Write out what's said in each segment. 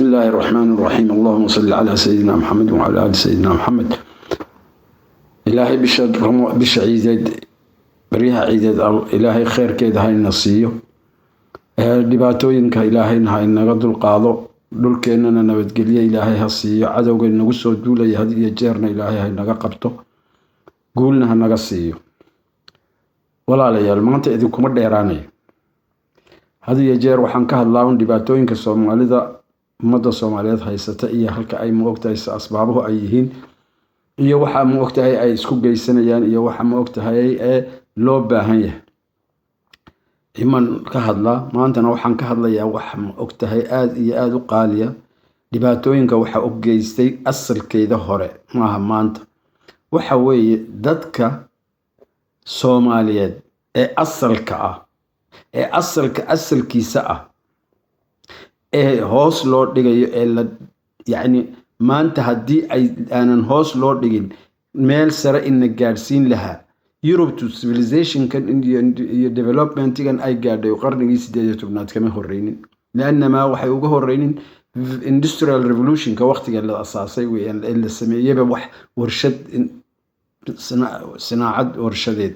بسم الله الرحمن الرحيم اللهم صل على سيدنا محمد وعلى آل سيدنا محمد إلهي بش عيدد بريها عيدد إلهي خير كيد هاي النصيو dhibaatooyinka ilaahayna ha inaga dulqaado dhulkeennana nabadgelyo ilaahay ha siiyo cadowga inagu soo duulaya had iyo jeerna ilaahay ha inaga qabto guulna ha naga siiyo walaalayaal maanta idinkuma dheeraanayo had iyo jeer waxaan ka hadlaa dhibaatooyinka Soomaalida ummadda Soomaaliyeed haysata iyo halka ay moogtahay asbaabuhu ay yihiin iyo waxa moogtahay ay isku geysanayaan iyo waxa moogtahay ee loo baahan yahay iman ka hadla maantana waxaan ka hadlayaa waxa moogtahay aad iyo aad u qaaliya dhibaatooyinka waxa u geystay asalkeeda hore maaha maanta waxa weeye dadka Soomaaliyeed ee asalkiisa ah ee hoos loo dhigayo ee la yani maanta hadii ay aanan hoos loo dhigin meel sare in gaarsiin lahaa Europe to civilization kan iyo development kan ay gaadhay qarnigii 18aad kama horeynin laanna waxay uga horeynin industrial revolution ka waqtiga la asaasay weeyaan la sameeyay wax warshad sanaacad warshadeed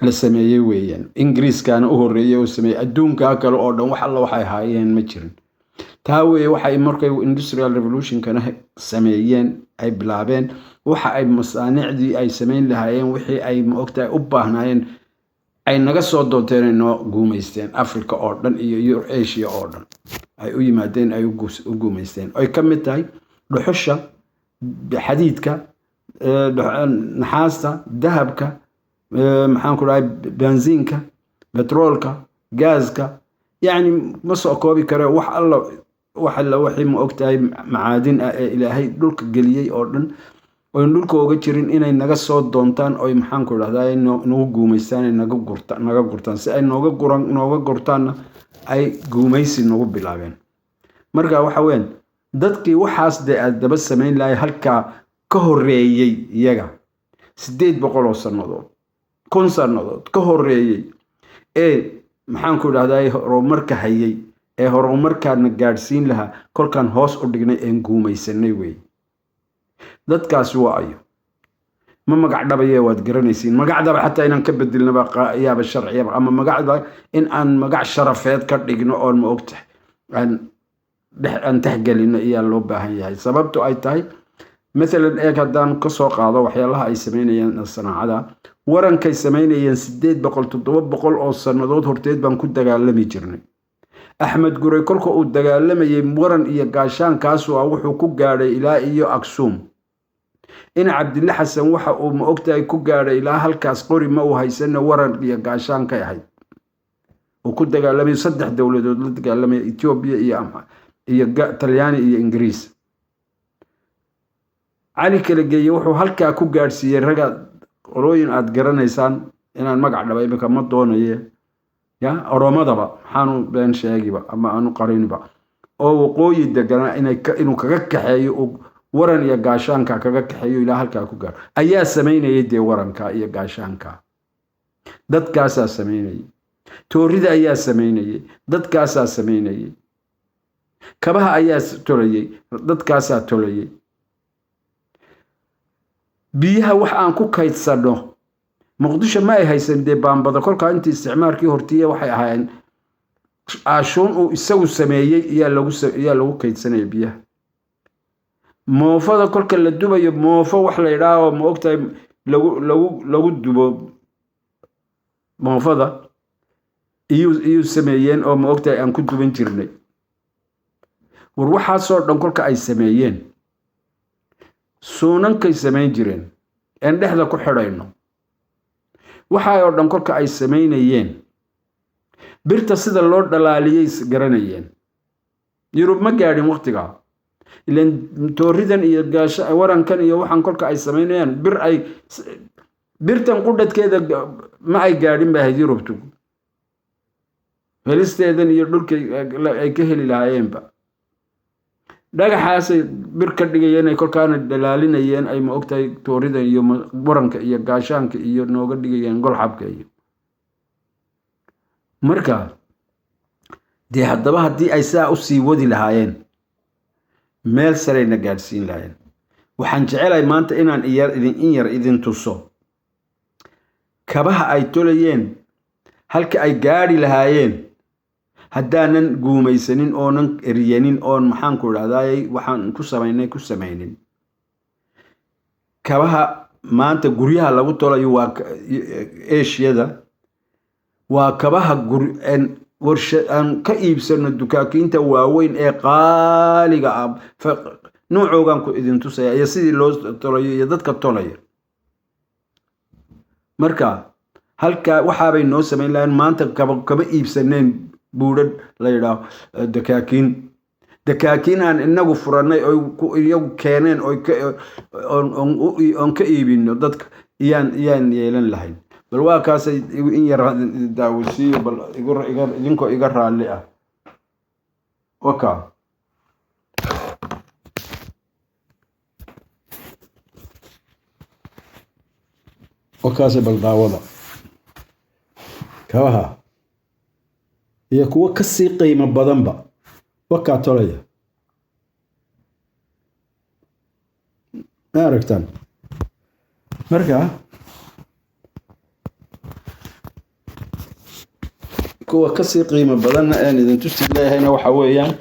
la sameeyay weeyaan Ingiriiskana u horeeyay oo sameeyay adduunka kale oo dhan wax alla waxay haayeen ma jirin taa waxay markay industrial revolution kana sameeyeen ay bilaabeen waxa ay masaanicdii ay sameyn lahaayeen wixii ay moogtahay u baahnaayeen ay naga soo doonteen inoo guumeysteen Africa oo dhan iyo Asia oo dhan ay u yimaadeen ay u guumeysteen ay ka mid tahay dhuxusha xadiidka naxaasta dahabka maxaan ku raay benziinka petrolka gaaska yani ma soo koobi karo wax alla wixii ma ogtahay macaadin ee ilaahay dhulka galiyay oo dhan oo dhulka uga jirin inay naga soo doontaan oo maxaan ku raahdaa inuu guumeystaan naga gurtaan si ay nooga gurtaan ay guumeysi nagu bilaabeen marka waxa weyn dadkii waxaas daba sameyn lahay halka ka horeeyay iyaga 800 sanadood 1000 sanadood ka horeeyay ee maxaan ku raahdaa horumarka hayay ee horumarkaana gaarsiin lahaa kolkan hoos u dhignay ee guumeysanay way dadkaas waa ayo ma magac dhabayay waad garanaysiin magac dhaba xataa inaan ka bedelnaba qaayaba sharciya ama magac in aan magac sharafeed ka dhigno oo ma ogtahay aan taxgalino iyo loo baahan yahay sababtu ay tahay مثلا hadaan ka soo qaado waxyaalaha ay sameynayaan sanaacada warankay sameynayaan 800 oo sanadood horteed baan ku dagaalami jirnay Axmed Gurey kolka uu dagaalamayay waran iyo gaashaan kaas wuxuu ku gaaray ilaa iyo Aksum in Cabdilla Xasan waxa uu ma ogtahay ku gaaray ilaa halkaas qori ma uu haysan waran iyo gaashaan ka yahay uu ku dagaalamay 3 dawladood la dagaalamay Ethiopia iyo Talyaani iyo Ingiriis علي kala geeyay wuxuu halka ku gaarsiiyay raga qolooyin aad garanaysaan inaan magac dhabay imika ma doonayo ya oromadaba waxaanu been sheegiba ama aanu qariniba oo waqooyi degana inuu kaga kaxeeyo waran iyo gaashaanka kaga kaxeeyo ilaa halka ku gaar ayaa sameynayay waranka iyo gaashaanka dadkaas sameynayay toorida ayaa sameynayay dadkaas sameynayay kabaha ayaa tolayay dadkaas tolayay biyaha wax aan ku kaydsano muqdisho ma ay haysan baanbada kolka intii isticmaalkii hortiye waxay ahaayeen aashuun uu isagu sameeyay iyo lagu kaydsanay biyaha moofada kolka la dubayo moofo wax la yiraahdo ma ogtahay lagu dubo moofada iyo sameeyeen oo ma ogtahay aan ku duban jirnay war waxa soo dhan kolka ay sameeyeen suunankay sameyn jireen aan dhexda ku xidhayno waxa ay dhan kolka ay sameynayeen birta sida loo dhalaaliyay garanayeen Yurub ma gaadhin waqtiga ilaan tooridan iyo gaasha warankan iyo waxan kolka ay sameynayaan birtan qudadkeeda ma ay gaadhin baa Yurubtu helisteedan iyo dhulka ay ka heli lahaayeenba dhagaxaas bir ka dhigayeen ay kolkaana dalaalinayeen ay ma ogtahay toorida iyo waranka iyo gaashaanka iyo nooga dhigayeen golxabka iyo marka dee haddaba haddii ay saa u sii wadi lahaayeen meel sarayna gaadhsiin lahaayeen. waxaan jecelahay maanta inaan in yar idin tuso kabaha ay tolayeen halka ay gaadhi lahaayeen haddaanan guumaysanin oonan eryanin oon maxaan ku idhahdaayey waxaan ku samaynin. kabaha maanta guryaha lagu tolayo waa eeshiyada, waa kabaha aan ka iibsano dukaakiinta waaweyn ee qaaliga ah. noocoogaan ku idin tusaya iyo sidii loo tolayo iyo dadka tolaya. marka halkaa waxaabay noo samayn lahayn maanta kama iibsaneen buudhadh la yidhaaho dakaakiin aan inagu furannay oy iyagu keeneen oon ka iibino dadka iyaan yeelan lahayn. bal waa kaasay in yar daawasiiyo bal idinkoo iga raalli ah. waka wakaasay bal daawada kabaha iyo kuwo kasii qiimo badanba wakaa tolaya. ma aragtaan? marka kuwa kasii qiimo badanna aan idin tusi leeyahayna waxa weeyaan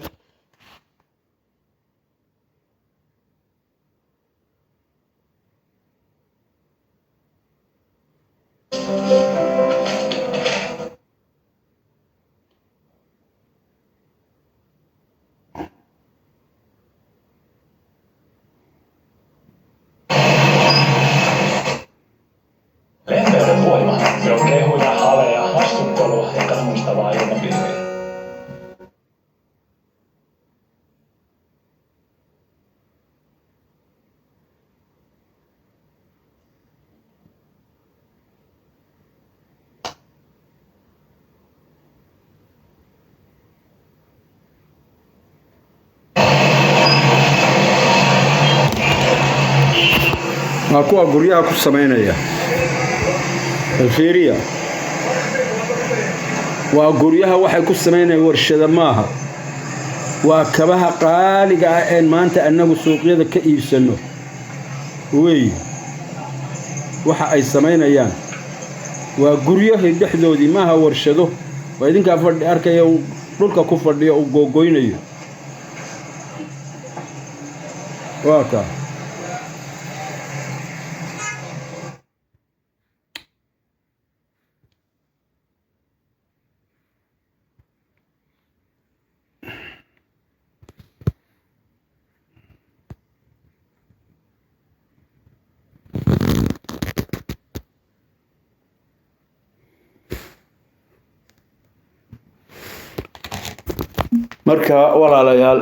Lenteyden voima, se on kehuja, haleja, hastuttelua ja kannustavaa ilmapiiriä. waa kuwa guryaha ku samaynaya. alfiiriya waa guryaha waxay ku samaynayaan warshada maaha. waa kabaha qaaliga ah ee maanta annagu suuqyada ka iibsano wey. waxa ay samaynayaan waa guryahay dhexdoodii maaha warshado. waa idinkaa fadhi arkaya dhulka ku fadhiyo uu googoynayo. waa kaa marka walaalayaal